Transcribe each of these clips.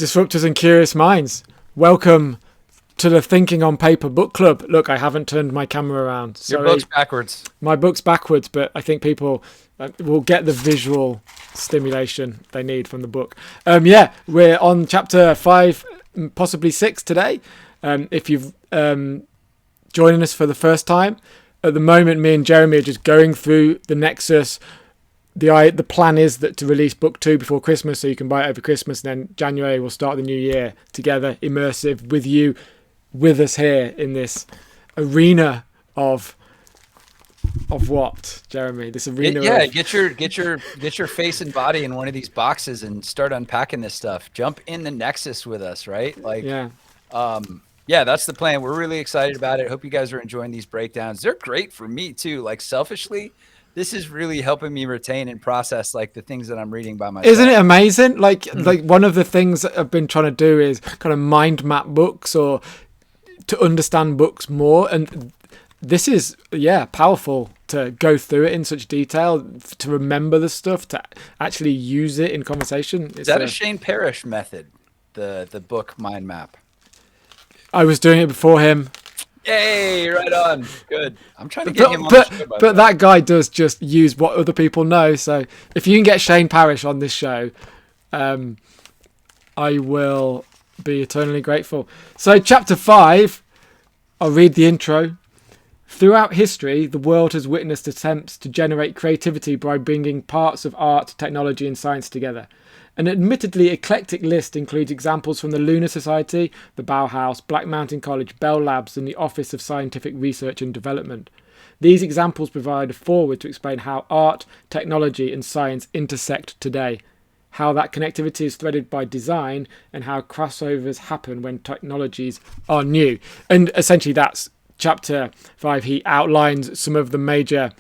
Disruptors and Curious Minds. Welcome to the Thinking on Paper book club. Look, I haven't turned my camera around. Sorry. Your book's backwards. My book's backwards, but I think people will get the visual stimulation they need from the book. We're on chapter 5, possibly 6 today. If you've joining us for the first time, at the moment, me and Jeremy are just going through the Nexus. The plan is that to release book 2 before Christmas, so you can buy it over Christmas, and then January we'll start the new year together, immersive with you, with us here in this arena of what, Jeremy? This arena. Get your face and body in one of these boxes and start unpacking this stuff. Jump in the Nexus with us, right? That's the plan. We're really excited about it. Hope you guys are enjoying these breakdowns. They're great for me too. Like, selfishly, this is really helping me retain and process like the things that I'm reading by myself. Isn't it amazing? Like one of the things that I've been trying to do is kind of mind map books or to understand books more. And this is, powerful to go through it in such detail, to remember the stuff, to actually use it in conversation. Is that a Shane Parrish method, the book mind map? I was doing it before him. Yay, right on. Good. I'm trying to get him on the show. But that guy does just use what other people know. So if you can get Shane Parrish on this show, I will be eternally grateful. So chapter 5, I'll read the intro. Throughout history, the world has witnessed attempts to generate creativity by bringing parts of art, technology and science together. An admittedly eclectic list includes examples from the Lunar Society, the Bauhaus, Black Mountain College, Bell Labs and the Office of Scientific Research and Development. These examples provide a foreword to explain how art, technology and science intersect today, how that connectivity is threaded by design and how crossovers happen when technologies are new. And essentially that's chapter 5. He outlines some of the major...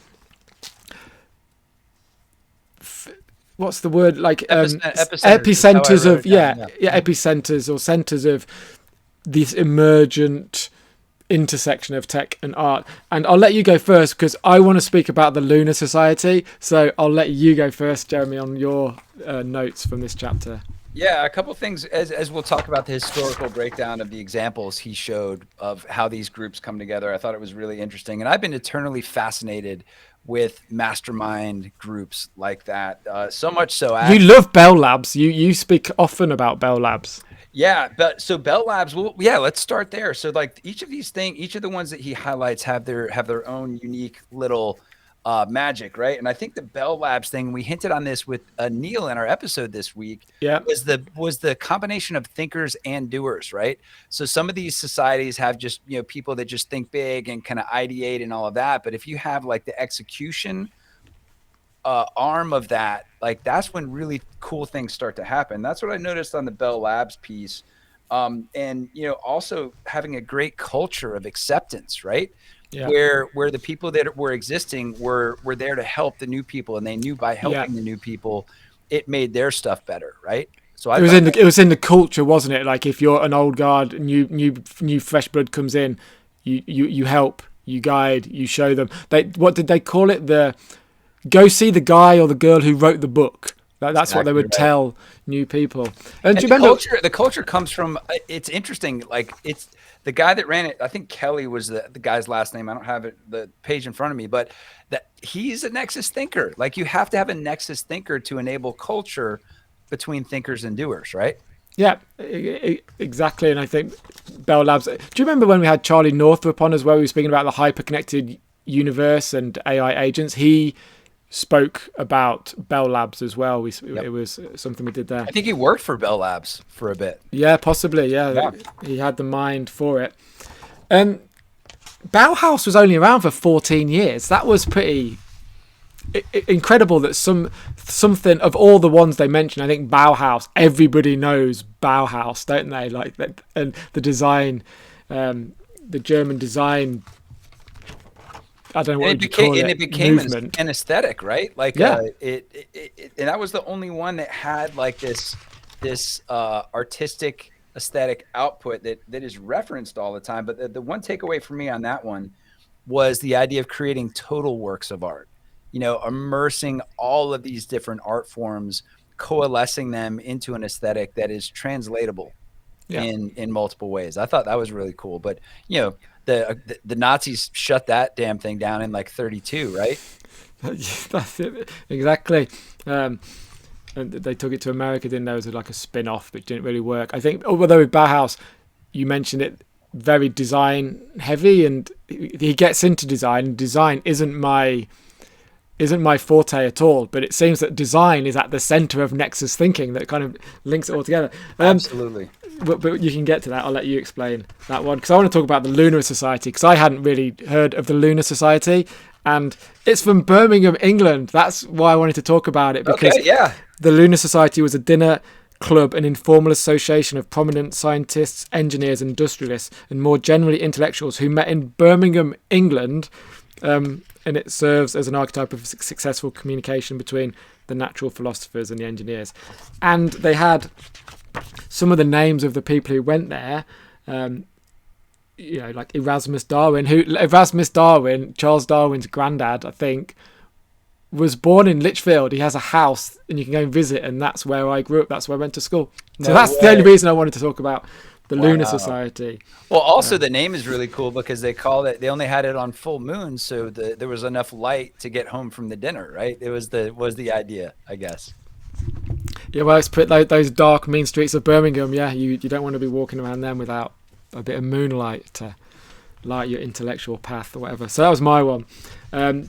what's the word, like epicenters of epicenters or centers of this emergent intersection of tech and art. And I'll let you go first because I want to speak about the Lunar Society, so I'll let you go first, Jeremy, on your notes from this chapter. A couple things as we'll talk about the historical breakdown of the examples he showed of how these groups come together. I thought it was really interesting, and I've been eternally fascinated with mastermind groups like that. So much so, you love Bell Labs. You speak often about Bell Labs. Yeah, but so Bell Labs. Well, let's start there. So like each of the ones that he highlights have their own unique little magic, right? And I think the Bell Labs thing, we hinted on this with Neil in our episode this week, was the combination of thinkers and doers, right? So some of these societies have just, people that just think big and kind of ideate and all of that. But if you have like the execution arm of that, like that's when really cool things start to happen. That's what I noticed on the Bell Labs piece. And, also having a great culture of acceptance, right? Yeah. Where the people that were existing were there to help the new people, and they knew by helping the new people, it made their stuff better, right? So it was in the culture, wasn't it? Like if you're an old guard, new fresh blood comes in, you help, you guide, you show them. What did they call it? Go see the guy or the girl who wrote the book. That's exactly what they would tell new people. And do you remember the culture comes from? It's interesting. Like it's. The guy that ran it, I think Kelly was the guy's last name. I don't have the page in front of me, but he's a Nexus thinker. Like you have to have a Nexus thinker to enable culture between thinkers and doers, right? Yeah, exactly. And I think Bell Labs. Do you remember when we had Charlie Northrup on as well? We were speaking about the hyper-connected universe and AI agents. He spoke about Bell Labs as well. It was something we did there. I think he worked for Bell Labs for a bit. Yeah, possibly. Yeah. He had the mind for it. Bauhaus was only around for 14 years. That was pretty incredible. That something of all the ones they mentioned, I think Bauhaus. Everybody knows Bauhaus, don't they? Like that, and the design, the German design. I don't know what you call it. And it became an aesthetic, right? Like, it and that was the only one that had like this artistic aesthetic output that is referenced all the time. But the one takeaway for me on that one was the idea of creating total works of art. Immersing all of these different art forms coalescing them into an aesthetic that is translatable in multiple ways. I thought that was really cool. But the Nazis shut that damn thing down in like 32, right? That's it. Exactly. And they took it to America, didn't they? It was like a spin-off, but didn't really work. I think, although with Bauhaus, you mentioned it, very design heavy, and he gets into design. Design isn't my forte at all, but it seems that design is at the center of Nexus thinking that kind of links it all together. Absolutely. But you can get to that. I'll let you explain that one, because I want to talk about the Lunar Society, because I hadn't really heard of the Lunar Society, and it's from Birmingham, England. That's why I wanted to talk about it, because the Lunar Society was a dinner club, an informal association of prominent scientists, engineers, industrialists, and more generally intellectuals who met in Birmingham, England, and it serves as an archetype of successful communication between the natural philosophers and the engineers. And they had some of the names of the people who went there, like Erasmus Darwin, Charles Darwin's granddad, I think, was born in Lichfield. He has a house and you can go and visit, and that's where I grew up. That's where I went to school. So that's the only reason I wanted to talk about the Lunar Society. Well, also the name is really cool because they only had it on full moon, so there was enough light to get home from the dinner, right? It was the idea, I guess. Yeah, well, it's pretty, those dark, mean streets of Birmingham. Yeah, you don't want to be walking around them without a bit of moonlight to light your intellectual path or whatever. So that was my one. I've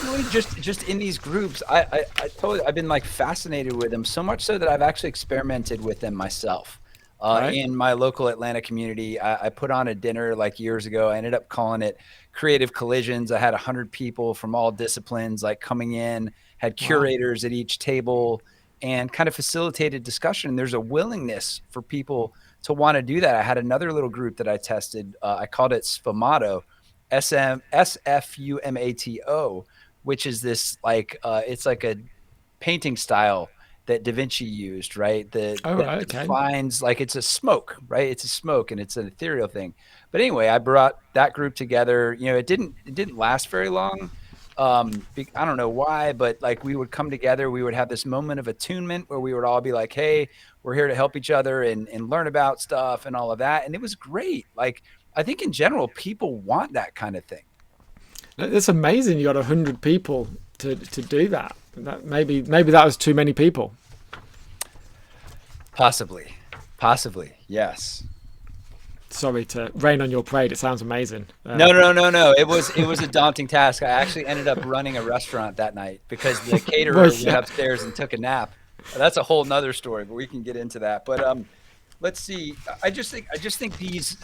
really just in these groups, I've been like fascinated with them, so much so that I've actually experimented with them myself. In my local Atlanta community, I put on a dinner like years ago. I ended up calling it Creative Collisions. I had 100 people from all disciplines like coming in, had curators at each table, and kind of facilitated discussion. There's a willingness for people to want to do that. I had another little group that I tested. I called it Sfumato, SFUMATO, which is this like it's like a painting style that Da Vinci used, right? That defines, like, it's a smoke, right? It's a smoke and it's an ethereal thing. But anyway, I brought that group together. It didn't last very long. I don't know why, but like we would come together, we would have this moment of attunement where we would all be like, hey, we're here to help each other and learn about stuff and all of that. And it was great. Like, I think in general, people want that kind of thing. It's amazing you got 100 people to do that. Maybe that was too many people. Possibly, yes. Sorry to rain on your parade. It sounds amazing. No. It was a daunting task. I actually ended up running a restaurant that night because the caterer went upstairs and took a nap. That's a whole nother story, but we can get into that. But let's see. I just think these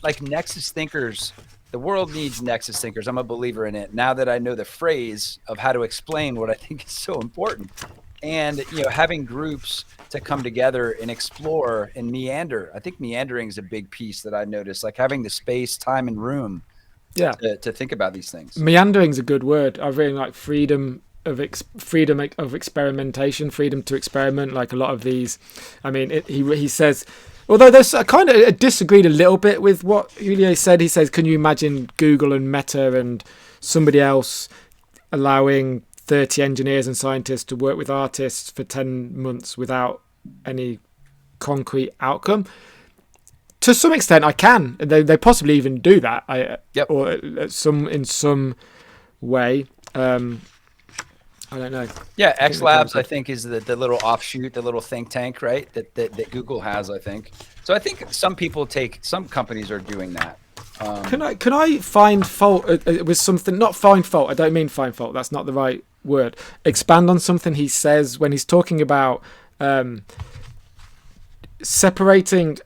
like Nexus thinkers. The world needs Nexus thinkers. I'm a believer in it. Now that I know the phrase of how to explain what I think is so important, and having groups to come together and explore and meander. I think meandering is a big piece that I noticed, like having the space, time, and room to think about these things. Meandering is a good word. I really like freedom of experimentation, freedom to experiment. Like a lot of these, I mean, he says, although there's I kind of disagreed a little bit with what Julio said. He says, can you imagine Google and Meta and somebody else allowing 30 engineers and scientists to work with artists for 10 months without any concrete outcome? To some extent, I can. They possibly even do that. Or in some way. I don't know. Yeah, X Labs, I think, is the little offshoot, the little think tank, right? That Google has, I think. So I think some companies are doing that. Can I find fault with something? Not find fault. I don't mean find fault. That's not the right word. Expand on something he says when he's talking about separating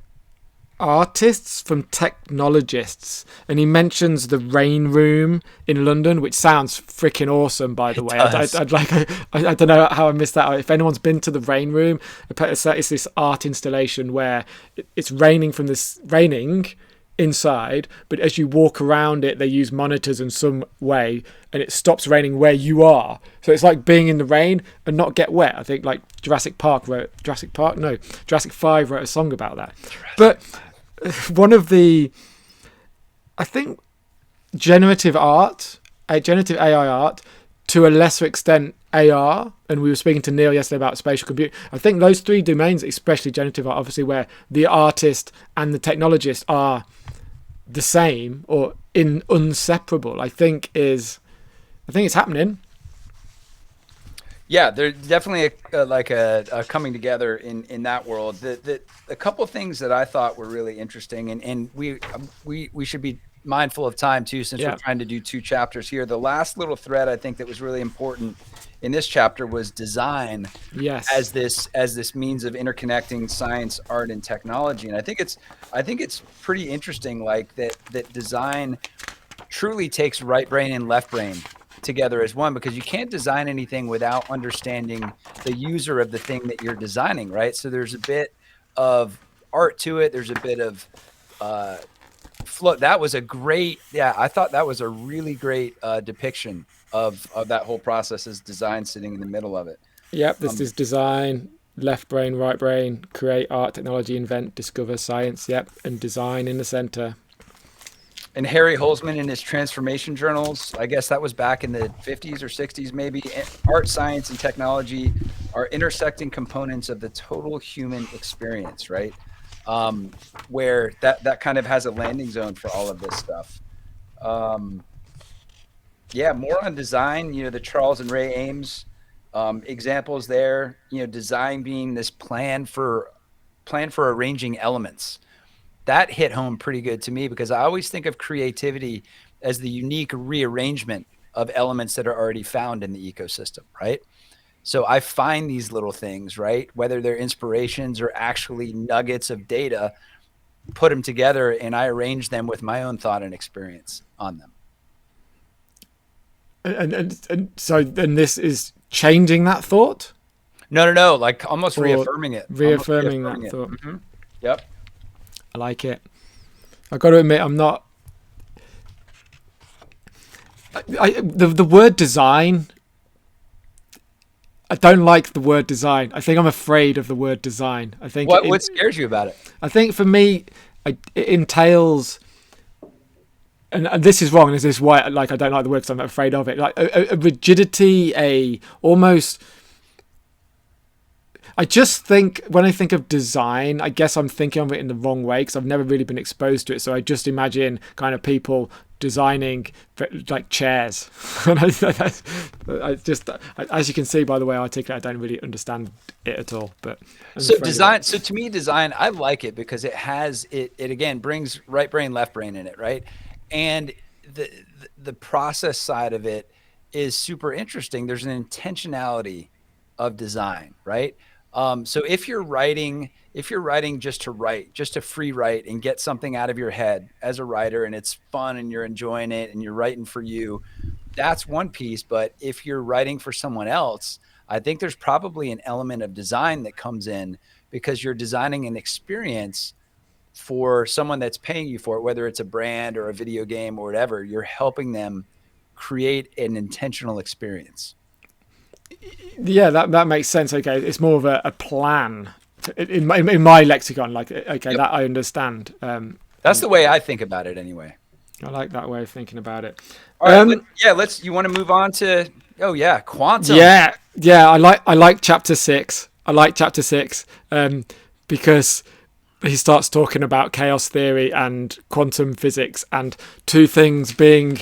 artists from technologists, and he mentions the Rain Room in London, which sounds freaking awesome, by the way. I don't know how I missed that out. If anyone's been to the Rain Room, it's this art installation where it's raining inside, but as you walk around it, they use monitors in some way, and it stops raining where you are. So it's like being in the rain and not get wet. I think like Jurassic 5 wrote a song about that. But one of the, I think, generative AI art to a lesser extent AR, and we were speaking to Neil yesterday about spatial computing. I think those three domains, especially generative art, obviously where the artist and the technologist are the same or inseparable, I think it's happening. Yeah, there's definitely a coming together in that world. A couple of things that I thought were really interesting, and we should be mindful of time too, since we're trying to do 2 chapters here. The last little thread I think that was really important in this chapter was design, as this means of interconnecting science, art, and technology. And I think it's pretty interesting, like that design truly takes right brain and left brain together as one, because you can't design anything without understanding the user of the thing that you're designing, right? So there's a bit of art to it. There's a bit of flow. That was a great, I thought that was a really great depiction of that whole process, as design sitting in the middle of it. Yep, this is design, left brain, right brain, create, art, technology, invent, discover, science, and design in the center. And Harry Holzman in his transformation journals, I guess that was back in the 50s or 60s maybe, art, science, and technology are intersecting components of the total human experience, right? Where that kind of has a landing zone for all of this stuff. More on design, the Charles and Ray Ames examples there, design being this plan for arranging elements. That hit home pretty good to me, because I always think of creativity as the unique rearrangement of elements that are already found in the ecosystem, right? So I find these little things, right? Whether they're inspirations or actually nuggets of data, put them together, and I arrange them with my own thought and experience on them. And so then this is changing that thought? No, like almost reaffirming it. Reaffirming that thought. Mm-hmm. Yep. I like it. I've got to admit, I'm not. The word design. I don't like the word design. I think I'm afraid of the word design. I think what scares you about it? I think for me, it entails. And this is wrong. This is why, I don't like the word because I'm afraid of it. Like a rigidity, almost. I just think when I think of design, I guess I'm thinking of it in the wrong way because I've never really been exposed to it. So I just imagine kind of people designing like chairs. And as you can see by the way I articulate, I don't really understand it at all. But so to me, design, I like it because it has it again brings right brain, left brain in it, right? And the process side of it is super interesting. There's an intentionality of design, right? So if you're writing just to free write and get something out of your head as a writer, and it's fun and you're enjoying it and you're writing for you, that's one piece. But if you're writing for someone else, I think there's probably an element of design that comes in because you're designing an experience for someone that's paying you for it, whether it's a brand or a video game or whatever. You're helping them create an intentional experience. Yeah, that makes sense. Okay, it's more of a plan in my lexicon. Like, okay, yep. That I understand. That's the way I think about it, anyway. I like that way of thinking about it. All right, let's. You want to move on to? Oh yeah, quantum. Yeah. I like chapter 6. I like chapter 6 because he starts talking about chaos theory and quantum physics and two things being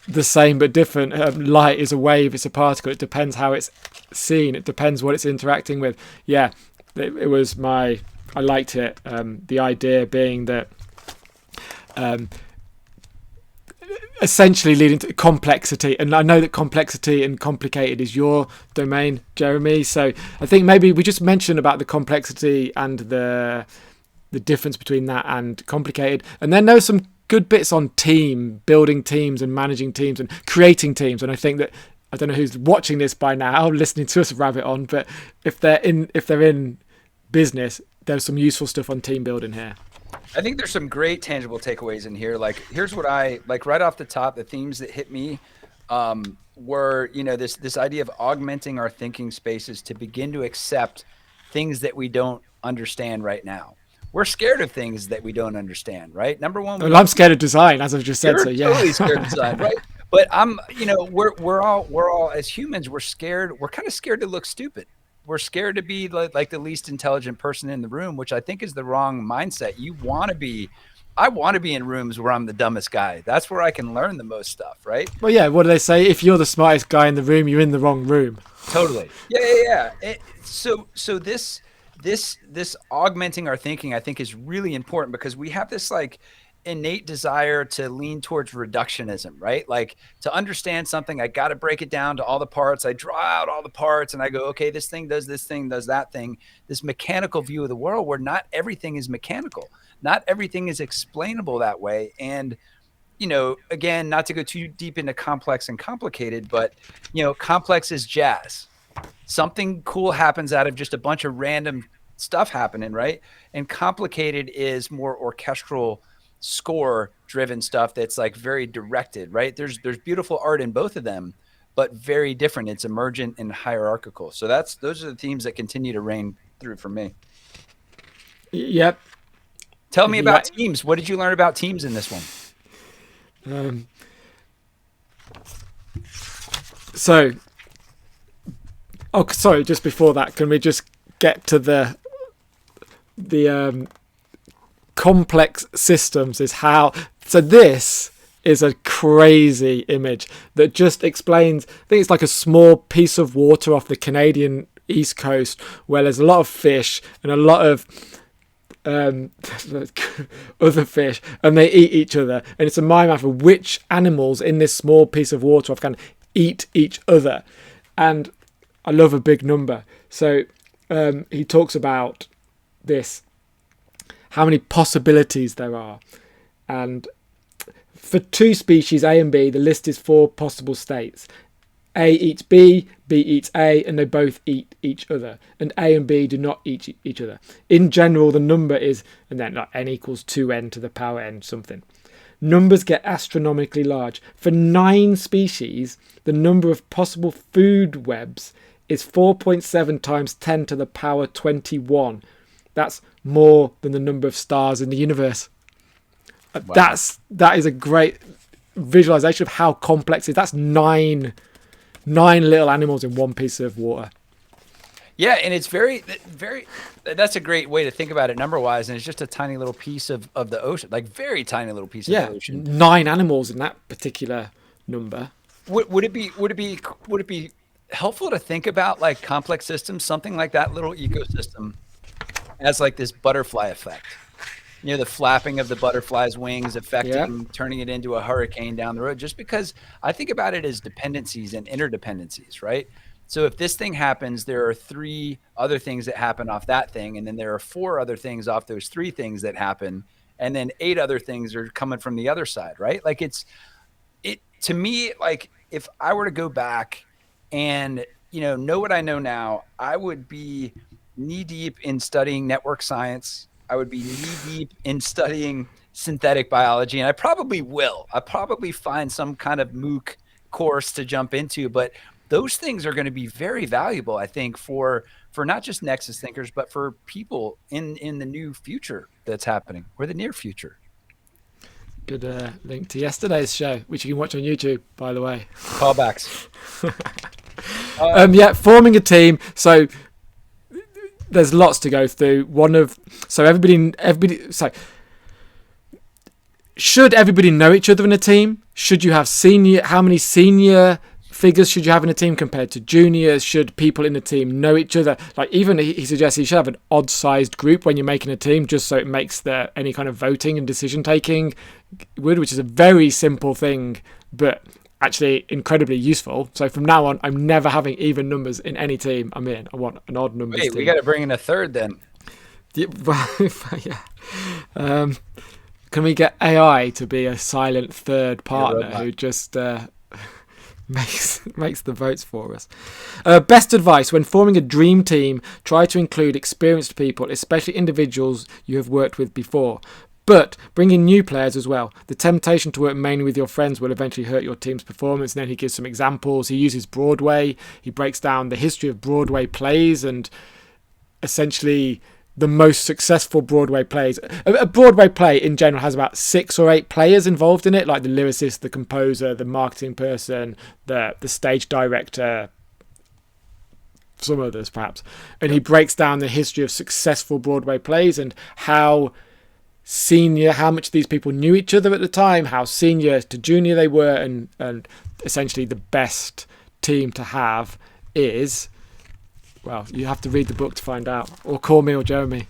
the same but different. Light is a wave, it's a particle. It depends how it's seen. It depends what it's interacting with. Yeah, it was I liked it. The idea being that essentially leading to complexity. And I know that complexity and complicated is your domain, Jeremy. So I think maybe we just mentioned about the complexity and the difference between that and complicated. And then there were some good bits on building teams and managing teams and creating teams. And I think that, I don't know who's watching this by now, listening to us rabbit on, but if they're in business, there's some useful stuff on team building here. I think there's some great tangible takeaways in here. Like, here's what I like right off the top. The themes that hit me were, this idea of augmenting our thinking spaces to begin to accept things that we don't understand right now. We're scared of things that we don't understand, right? Number one, I'm scared of design, as I've just said. So yeah, totally scared of design, right? But we're all as humans, we're scared. We're kind of scared to look stupid. We're scared to be like the least intelligent person in the room, which I think is the wrong mindset. I want to be in rooms where I'm the dumbest guy. That's where I can learn the most stuff, right? Well, yeah. What do they say? If you're the smartest guy in the room, you're in the wrong room. Totally. Yeah. So this augmenting our thinking, I think, is really important because we have this like innate desire to lean towards reductionism, right? Like to understand something, I got to break it down to all the parts. I draw out all the parts and I go, okay, this thing does this thing, does that thing. This mechanical view of the world where not everything is mechanical. Not everything is explainable that way. And, again, not to go too deep into complex and complicated, but, complex is jazz. Something cool happens out of just a bunch of random stuff happening, right? And complicated is more orchestral, score driven stuff that's like very directed, right? There's beautiful art in both of them, but very different. It's emergent and hierarchical. So those are the themes that continue to reign through for me. Yep. Tell me about teams. What did you learn about teams in this one? Sorry, just before that, can we just get to the complex systems is how. So this is a crazy image that just explains, I think it's like a small piece of water off the Canadian East Coast where there's a lot of fish and a lot of other fish, and they eat each other, and it's a mind map of which animals in this small piece of water off can eat each other. And I love a big number. So he talks about this, how many possibilities there are, and for two species A and B, the list is 4 possible states. A eats B, B eats A, and they both eat each other. And A and B do not eat each other. In general, the number is, and then like n equals 2n to the power n something. Numbers get astronomically large. For 9 species, the number of possible food webs is 4.7 times 10 to the power 21. That's more than the number of stars in the universe. Wow. That is a great visualization of how complex it is. That's 9 little animals in one piece of water. Yeah, and it's very, very, that's a great way to think about it number wise. And it's just a tiny little piece of the ocean, like very tiny little piece of the ocean. 9 animals in that particular number. Would it be helpful to think about like complex systems, something like that little ecosystem as like this butterfly effect? The flapping of the butterfly's wings affecting, turning it into a hurricane down the road, just because I think about it as dependencies and interdependencies, right? So if this thing happens, there are 3 other things that happen off that thing. And then there are 4 other things off those 3 things that happen. And then 8 other things are coming from the other side, right? Like to me, like if I were to go back and, know what I know now, I would be knee deep in studying network science. I would be knee deep in studying synthetic biology, and I probably will. I'll probably find some kind of MOOC course to jump into, but those things are going to be very valuable, I think, for not just Nexus thinkers, but for people in the new future that's happening, or the near future. Good link to yesterday's show, which you can watch on YouTube, by the way. Callbacks. Forming a team. So there's lots to go through. Should everybody know each other in a team? Should you have how many senior figures should you have in a team compared to juniors? Should people in the team know each other? Like even he suggests you should have an odd-sized group when you're making a team, just so it makes any kind of voting and decision-taking which is a very simple thing, but actually incredibly useful. So from now on, I'm never having even numbers in any team I'm in. I want an odd numbers team. We got to bring in a third then. Yeah. Can we get AI to be a silent third partner who just makes the votes for us? Best advice: when forming a dream team, try to include experienced people, especially individuals you have worked with before. But bring in new players as well. The temptation to work mainly with your friends will eventually hurt your team's performance. And then he gives some examples. He uses Broadway. He breaks down the history of Broadway plays and essentially the most successful Broadway plays. A Broadway play in general has about 6 or 8 players involved in it, like the lyricist, the composer, the marketing person, the stage director, some others perhaps. And he breaks down the history of successful Broadway plays and how much these people knew each other at the time, how senior to junior they were, and essentially the best team to have is, well, you have to read the book to find out, or call me or Jeremy.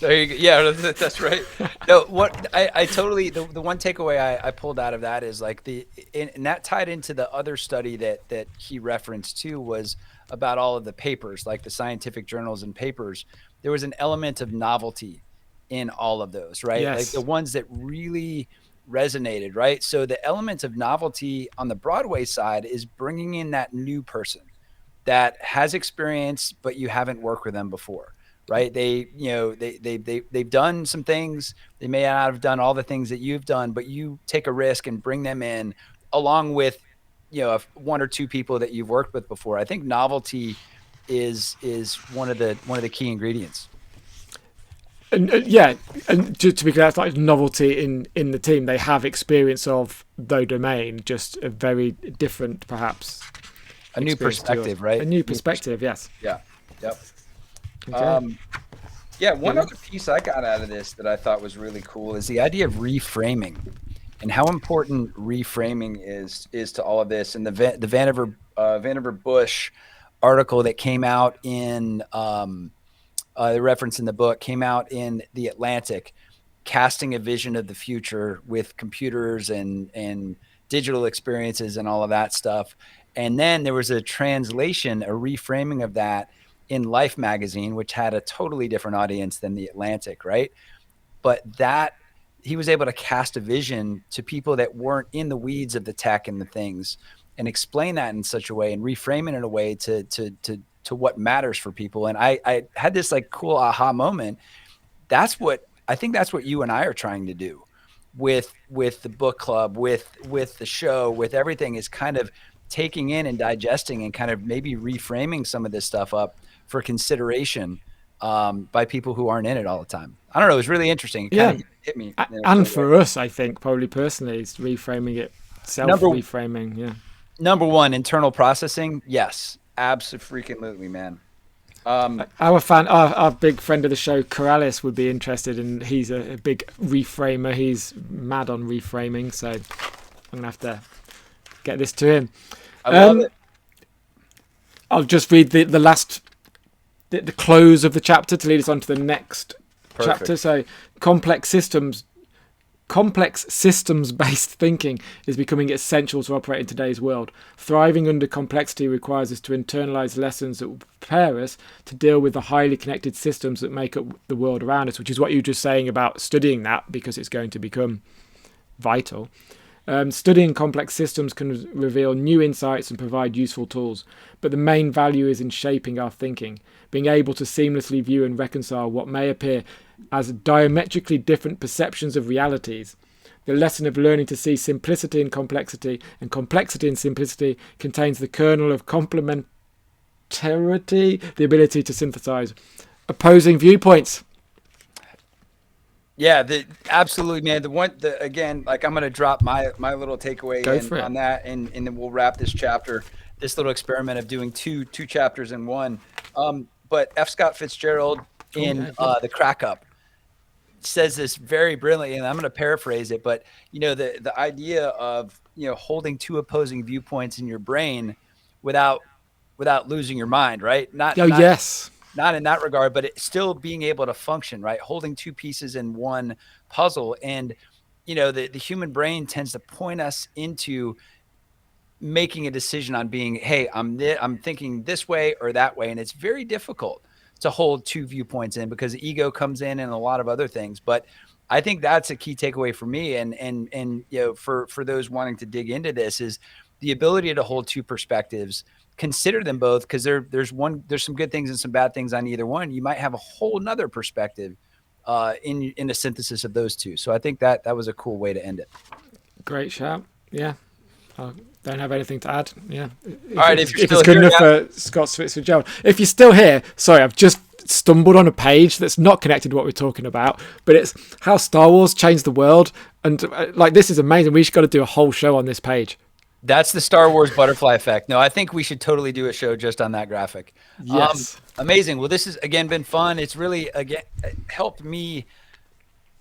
There you go. Yeah, that's right. No, what I totally, the one takeaway I pulled out of that is like and that tied into the other study that he referenced too, was about all of the papers, like the scientific journals and papers. There was an element of novelty in all of those, right? Yes. Like the ones that really resonated, right? So the element of novelty on the Broadway side is bringing in that new person that has experience, but you haven't worked with them before, right? They've done some things. They may not have done all the things that you've done, but you take a risk and bring them in along with, 1 or 2 people that you've worked with before. I think novelty is one of the key ingredients. And and to be clear, that's like novelty in the team. They have experience of the domain, just a very different, perhaps. A new perspective, right? A new perspective, yes. Yeah. Yep. Okay. One other piece I got out of this that I thought was really cool is the idea of reframing, and how important reframing is to all of this. And the Vannevar Bush article that came out in the reference in the book came out in The Atlantic, casting a vision of the future with computers and digital experiences and all of that stuff. And then there was a translation, a reframing of that in Life magazine, which had a totally different audience than The Atlantic, right? But that he was able to cast a vision to people that weren't in the weeds of the tech and the things, and explain that in such a way and reframe it in a way to what matters for people. And I had this like cool aha moment. I think that's what you and I are trying to do with the book club, with the show, with everything, is kind of taking in and digesting and kind of maybe reframing some of this stuff up for consideration by people who aren't in it all the time. I don't know. It was really interesting. It kind of hit me. And for us, I think probably personally, it's reframing it, reframing. Yeah. Number one, internal processing. Yes, absolutely, man. Our big friend of the show, Corrales, would be interested, and he's a big reframer. He's mad on reframing, so I'm gonna have to get this to him. I love it. I'll just read the last, the close of the chapter to lead us on to the next chapter. So, complex systems-based thinking is becoming essential to operate in today's world. Thriving under complexity requires us to internalize lessons that will prepare us to deal with the highly connected systems that make up the world around us, which is what you were just saying about studying that, because it's going to become vital. Studying complex systems can reveal new insights and provide useful tools, but the main value is in shaping our thinking, being able to seamlessly view and reconcile what may appear as diametrically different perceptions of realities. The lesson of learning to see simplicity in complexity and complexity in simplicity contains the kernel of complementarity, the ability to synthesize opposing viewpoints. Yeah, absolutely, man. Again, like I'm going to drop my little takeaway on that, and then we'll wrap this chapter, this little experiment of doing two chapters in one. But F. Scott Fitzgerald in The Crack Up says this very brilliantly, and I'm going to paraphrase it, but the idea of holding two opposing viewpoints in your brain without losing your mind, right? Not in that regard, but it's still being able to function, right? Holding two pieces in one puzzle. And, the human brain tends to point us into making a decision on being, hey, I'm thinking this way or that way. And it's very difficult to hold two viewpoints in because the ego comes in and a lot of other things. But I think that's a key takeaway for me. And for those wanting to dig into this, is the ability to hold two perspectives. Consider them both, because there's some good things and some bad things on either one. You might have a whole nother perspective in a synthesis of those two. So I think that was a cool way to end it. Great shout. Yeah. I don't have anything to add. Yeah. All right. If it's good enough for Scott Fitzgerald. If you're still here, sorry, I've just stumbled on a page that's not connected to what we're talking about, but it's how Star Wars changed the world. And like, this is amazing. We just got to do a whole show on this page. That's the Star Wars butterfly effect. No, I think we should totally do a show just on that graphic. Yes. Amazing. Well, this has, again, been fun. It's really, again, helped me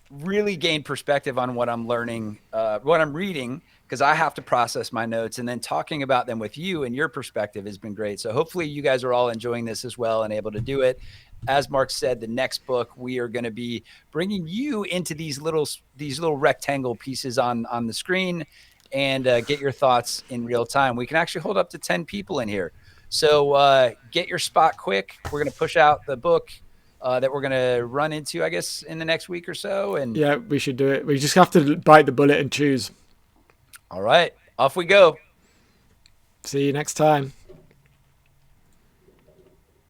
really gain perspective on what I'm learning, what I'm reading, because I have to process my notes, and then talking about them with you and your perspective has been great. So hopefully you guys are all enjoying this as well and able to do it. As Mark said, the next book, we are going to be bringing you into these little rectangle pieces on the screen, and get your thoughts in real time. We can actually hold up to 10 people in here. So get your spot quick. We're going to push out the book that we're going to run into, I guess, in the next week or so. And yeah, we should do it. We just have to bite the bullet and choose. All right, off we go. See you next time.